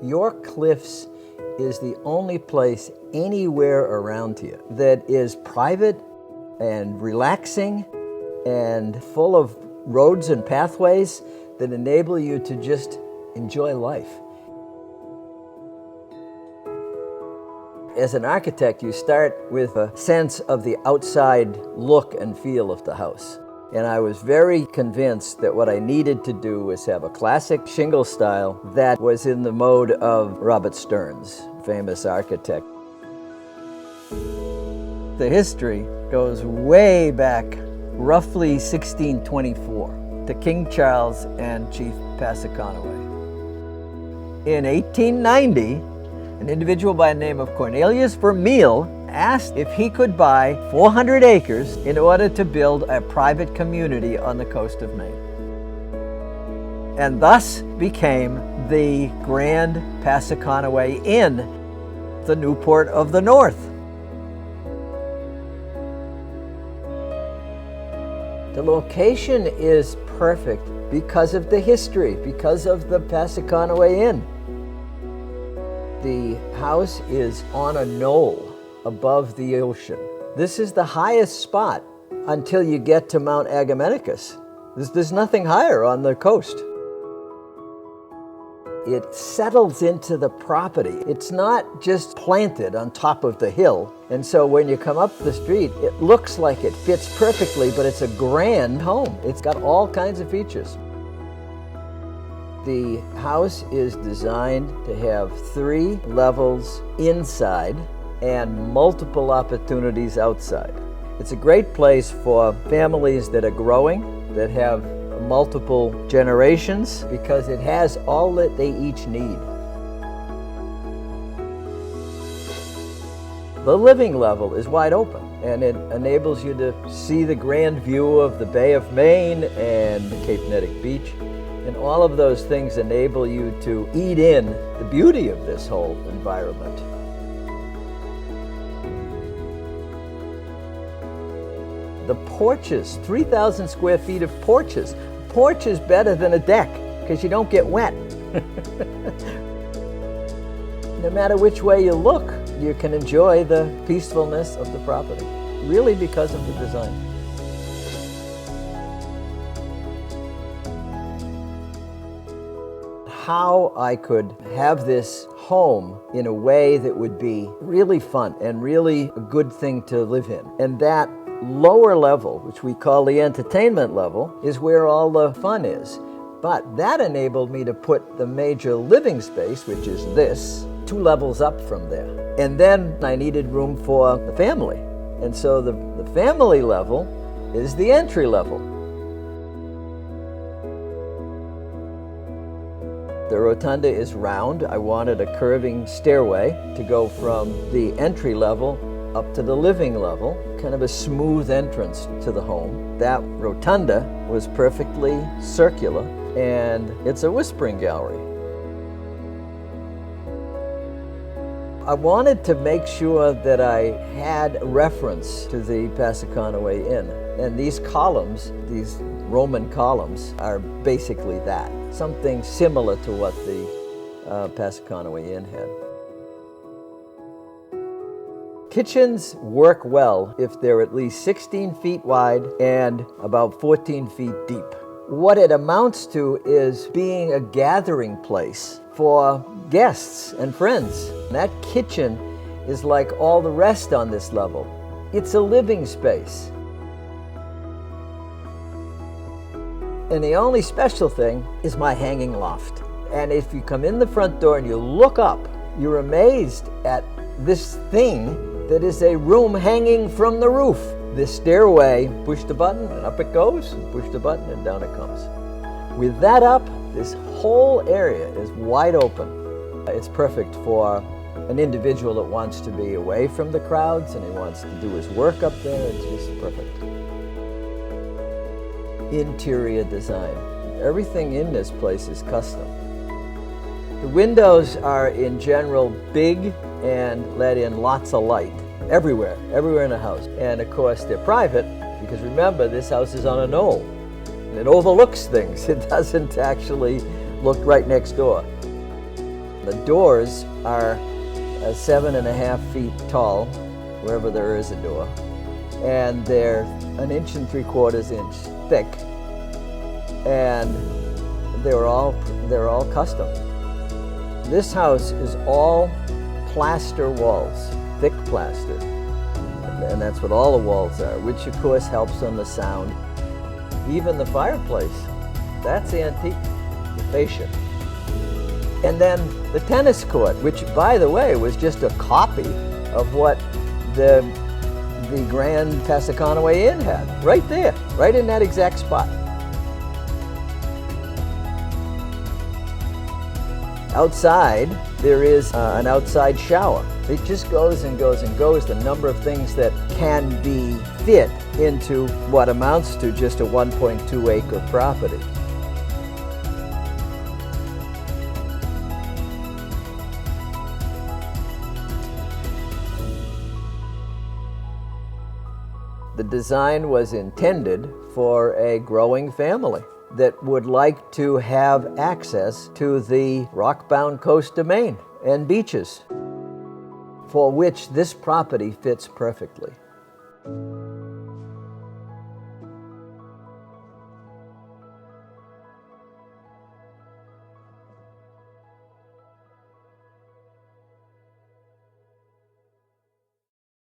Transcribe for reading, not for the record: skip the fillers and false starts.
York Cliffs is the only place anywhere around here that is private and relaxing and full of roads and pathways that enable you to just enjoy life. As an architect, you start with a sense of the outside look and feel of the house. And I was very convinced that what I needed to do was have a classic shingle style that was in the mode of Robert Stearns, famous architect. The history goes way back, roughly 1624, to King Charles and Chief Passaconaway. In 1890, an individual by the name of Cornelius Vermeil asked if he could buy 400 acres in order to build a private community on the coast of Maine. And thus became the Grand Passaconaway Inn, the Newport of the North. The location is perfect because of the history, because of the Passaconaway Inn. The house is on a knoll above the ocean. This is the highest spot until you get to Mount Agamenticus. There's nothing higher on the coast. It settles into the property. It's not just planted on top of the hill. And so when you come up the street, it looks like it fits perfectly, but it's a grand home. It's got all kinds of features. The house is designed to have 3 levels inside and multiple opportunities outside. It's a great place for families that are growing, that have multiple generations, because it has all that they each need. The living level is wide open, and it enables you to see the grand view of the Bay of Maine and Cape Nettic Beach. And all of those things enable you to eat in the beauty of this whole environment. The porches, 3,000 square feet of porches. A porch is better than a deck because you don't get wet. No matter which way you look, you can enjoy the peacefulness of the property, really because of the design. How I could have this home in a way that would be really fun and really a good thing to live in. And that lower level, which we call the entertainment level, is where all the fun is. But that enabled me to put the major living space, which is this, 2 levels up from there. And then I needed room for the family. And so the family level is the entry level. The rotunda is round. I wanted a curving stairway to go from the entry level up to the living level, kind of a smooth entrance to the home. That rotunda was perfectly circular, and it's a whispering gallery. I wanted to make sure that I had reference to the Passaconaway Inn. And these columns, these Roman columns, are basically that. Something similar to what the Passaconaway Inn had. Kitchens work well if they're at least 16 feet wide and about 14 feet deep. What it amounts to is being a gathering place for guests and friends. And that kitchen is like all the rest on this level. It's a living space. And the only special thing is my hanging loft. And if you come in the front door and you look up, you're amazed at this thing that is a room hanging from the roof. This stairway, push the button and up it goes, and push the button and down it comes. With that up, this whole area is wide open. It's perfect for an individual that wants to be away from the crowds and he wants to do his work up there. It's just perfect. Interior design. Everything in this place is custom. The windows are in general big and let in lots of light everywhere in the house. And of course they're private because remember, this house is on a knoll and it overlooks things. It doesn't actually look right next door. The doors are 7.5 feet tall, wherever there is a door, and they're 1 3/4 inch thick, and they're all custom. This house is all plaster walls, thick plaster, and that's what all the walls are, which of course helps on the sound. Even the fireplace, that's antique, the fascia. And then the tennis court, which by the way was just a copy of what the Grand Passaconaway Inn had, right there, right in that exact spot. Outside, there is an outside shower. It just goes and goes and goes, the number of things that can be fit into what amounts to just a 1.2 acre property. The design was intended for a growing family that would like to have access to the rock-bound coast of Maine and beaches, for which this property fits perfectly.